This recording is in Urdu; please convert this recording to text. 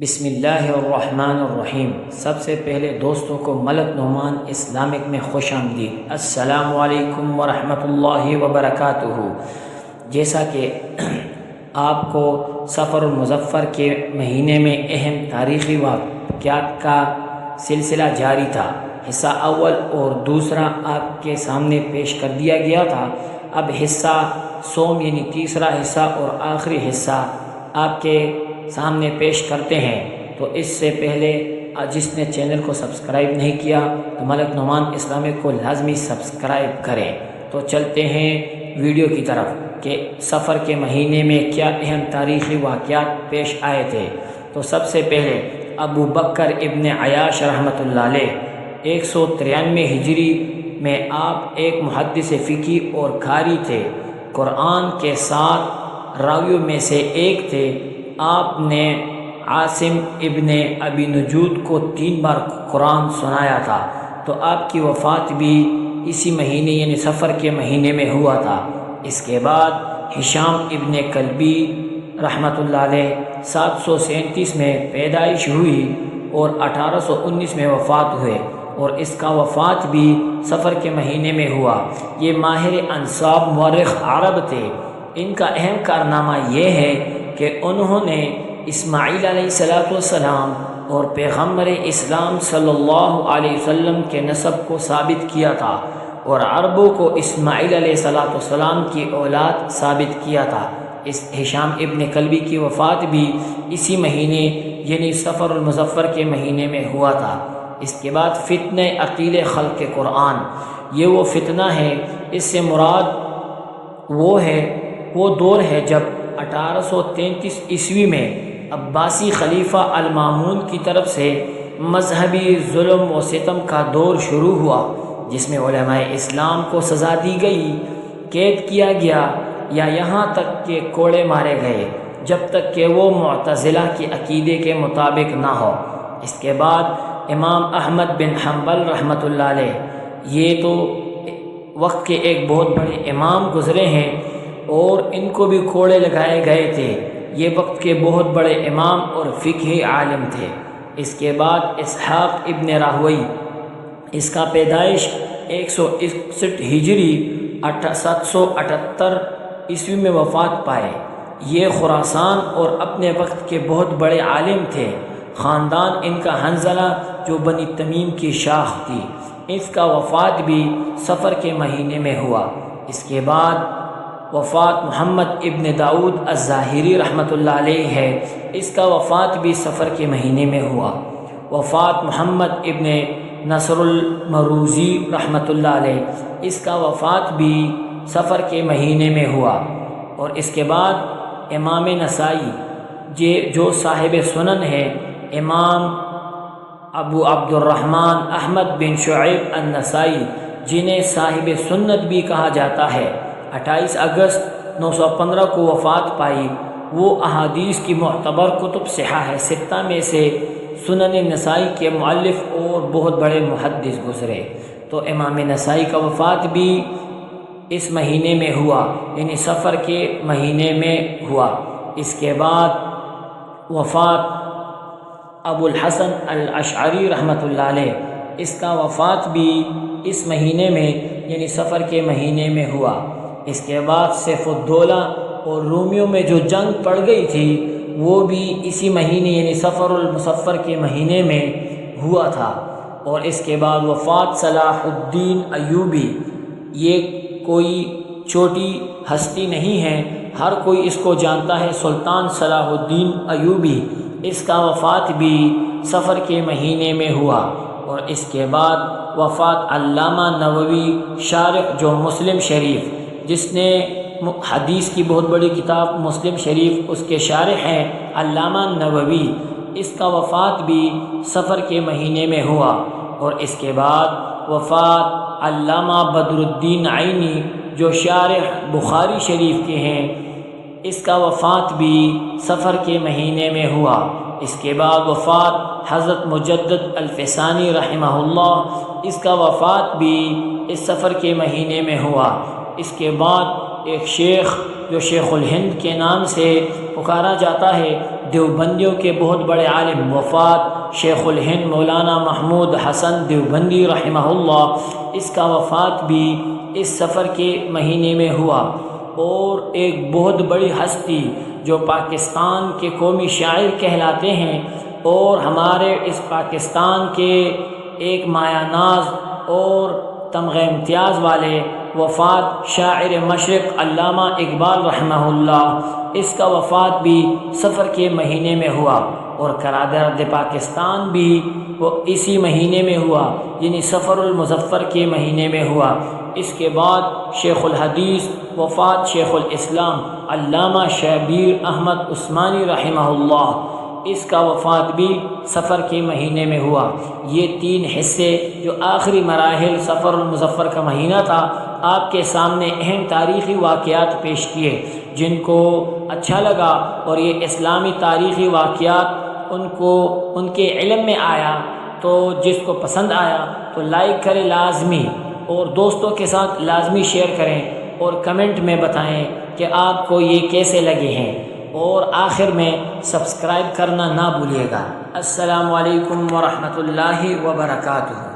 بسم اللہ الرحمن الرحیم۔ سب سے پہلے دوستوں کو ملک نعمان اسلامک میں خوش آمدید۔ السلام علیکم ورحمۃ اللہ وبرکاتہ۔ جیسا کہ آپ کو سفر المظفر کے مہینے میں اہم تاریخی واقعات کا سلسلہ جاری تھا، حصہ اول اور دوسرا آپ کے سامنے پیش کر دیا گیا تھا۔ اب حصہ سوم یعنی تیسرا حصہ اور آخری حصہ آپ کے سامنے پیش کرتے ہیں۔ تو اس سے پہلے جس نے چینل کو سبسکرائب نہیں کیا تو ملک نعمان اسلامک کو لازمی سبسکرائب کریں۔ تو چلتے ہیں ویڈیو کی طرف کہ سفر کے مہینے میں کیا اہم تاریخی واقعات پیش آئے تھے۔ تو سب سے پہلے ابو بکر ابن عیاش رحمۃ اللہ علیہ 193 ہجری میں آپ ایک محدث فقی اور قاری تھے، قرآن کے 7 راویوں میں سے ایک تھے۔ آپ نے عاصم ابن ابی نجود کو 3 بار قرآن سنایا تھا۔ تو آپ کی وفات بھی اسی مہینے یعنی سفر کے مہینے میں ہوا تھا۔ اس کے بعد ہشام ابن کلبی رحمۃ اللہ علیہ 737 میں پیدائش ہوئی اور 1819 میں وفات ہوئے، اور اس کا وفات بھی سفر کے مہینے میں ہوا۔ یہ ماہر انساب مورخ عرب تھے۔ ان کا اہم کارنامہ یہ ہے کہ انہوں نے اسماعیل علیہ السلام اور پیغمبر اسلام صلی اللہ علیہ وسلم کے نسب کو ثابت کیا تھا، اور عربوں کو اسماعیل علیہ السلام کی اولاد ثابت کیا تھا۔ اس ہشام ابن کلبی کی وفات بھی اسی مہینے یعنی سفر المظفر کے مہینے میں ہوا تھا۔ اس کے بعد فتنہ عقیل خلق قرآن، یہ وہ فتنہ ہے، اس سے مراد وہ دور ہے جب 1833 عیسوی میں عباسی خلیفہ المامون کی طرف سے مذہبی ظلم و ستم کا دور شروع ہوا، جس میں علماء اسلام کو سزا دی گئی، قید کیا گیا یا یہاں تک کہ کوڑے مارے گئے جب تک کہ وہ معتزلہ کے عقیدے کے مطابق نہ ہو۔ اس کے بعد امام احمد بن حنبل رحمۃ اللہ علیہ، یہ تو وقت کے ایک بہت بڑے امام گزرے ہیں اور ان کو بھی کوڑے لگائے گئے تھے۔ یہ وقت کے بہت بڑے امام اور فقہی عالم تھے۔ اس کے بعد اسحاق ابن راہوی، اس کا پیدائش 161 ہجری 778 عیسوی میں وفات پائے۔ یہ خراسان اور اپنے وقت کے بہت بڑے عالم تھے۔ خاندان ان کا حنظلہ جو بنی تمیم کی شاخ تھی۔ اس کا وفات بھی سفر کے مہینے میں ہوا۔ اس کے بعد وفات محمد ابن داؤد الظاہری رحمۃ اللہ علیہ ہے، اس کا وفات بھی سفر کے مہینے میں ہوا۔ وفات محمد ابن نصر المروزی رحمۃ اللہ علیہ، اس کا وفات بھی سفر کے مہینے میں ہوا۔ اور اس کے بعد امام نسائی جو صاحب سنن ہے، امام ابو عبد الرحمن احمد بن شعیب النسائی، جنہیں صاحب سنت بھی کہا جاتا ہے، 28 اگست 915 کو وفات پائی۔ وہ احادیث کی معتبر کتب صحاح 6 میں سے سنن نسائی کے مؤلف اور بہت بڑے محدث گزرے۔ تو امام نسائی کا وفات بھی اس مہینے میں ہوا، یعنی سفر کے مہینے میں ہوا۔ اس کے بعد وفات ابو الحسن الاشعری رحمۃ اللہ علیہ، اس کا وفات بھی اس مہینے میں یعنی سفر کے مہینے میں ہوا۔ اس کے بعد سیف الدولہ اور رومیوں میں جو جنگ پڑ گئی تھی، وہ بھی اسی مہینے یعنی سفر المظفر کے مہینے میں ہوا تھا۔ اور اس کے بعد وفات صلاح الدین ایوبی، یہ کوئی چھوٹی ہستی نہیں ہے، ہر کوئی اس کو جانتا ہے، سلطان صلاح الدین ایوبی، اس کا وفات بھی سفر کے مہینے میں ہوا۔ اور اس کے بعد وفات علامہ نووی شارح جو مسلم شریف، جس نے حدیث کی بہت بڑی کتاب مسلم شریف، اس کے شارح ہیں علامہ نووی، اس کا وفات بھی سفر کے مہینے میں ہوا۔ اور اس کے بعد وفات علامہ بدر الدین عینی جو شارح بخاری شریف کے ہیں، اس کا وفات بھی سفر کے مہینے میں ہوا۔ اس کے بعد وفات حضرت مجدد الفسانی رحمہ اللہ، اس کا وفات بھی اس سفر کے مہینے میں ہوا۔ اس کے بعد ایک شیخ جو شیخ الہند کے نام سے پکارا جاتا ہے، دیوبندیوں کے بہت بڑے عالم وفات شیخ الہند مولانا محمود حسن دیوبندی رحمہ اللہ، اس کا وفات بھی اس سفر کے مہینے میں ہوا۔ اور ایک بہت بڑی ہستی جو پاکستان کے قومی شاعر کہلاتے ہیں اور ہمارے اس پاکستان کے ایک مایہ ناز اور تمغہ امتیاز والے وفات شاعر مشرق علامہ اقبال رحمہ اللہ، اس کا وفات بھی سفر کے مہینے میں ہوا۔ اور کرادرد پاکستان بھی وہ اسی مہینے میں ہوا، یعنی سفر المظفر کے مہینے میں ہوا۔ اس کے بعد شیخ الحدیث وفات شیخ الاسلام علامہ شبیر احمد عثمانی رحمہ اللہ، اس کا وفات بھی سفر کے مہینے میں ہوا۔ یہ 3 حصے جو آخری مراحل سفر المظفر کا مہینہ تھا، آپ کے سامنے اہم تاریخی واقعات پیش کیے۔ جن کو اچھا لگا اور یہ اسلامی تاریخی واقعات ان کے علم میں آیا، تو جس کو پسند آیا تو لائک کریں لازمی، اور دوستوں کے ساتھ لازمی شیئر کریں اور کمنٹ میں بتائیں کہ آپ کو یہ کیسے لگے ہیں، اور آخر میں سبسکرائب کرنا نہ بھولیے گا۔ السلام علیکم ورحمۃ اللہ وبرکاتہ۔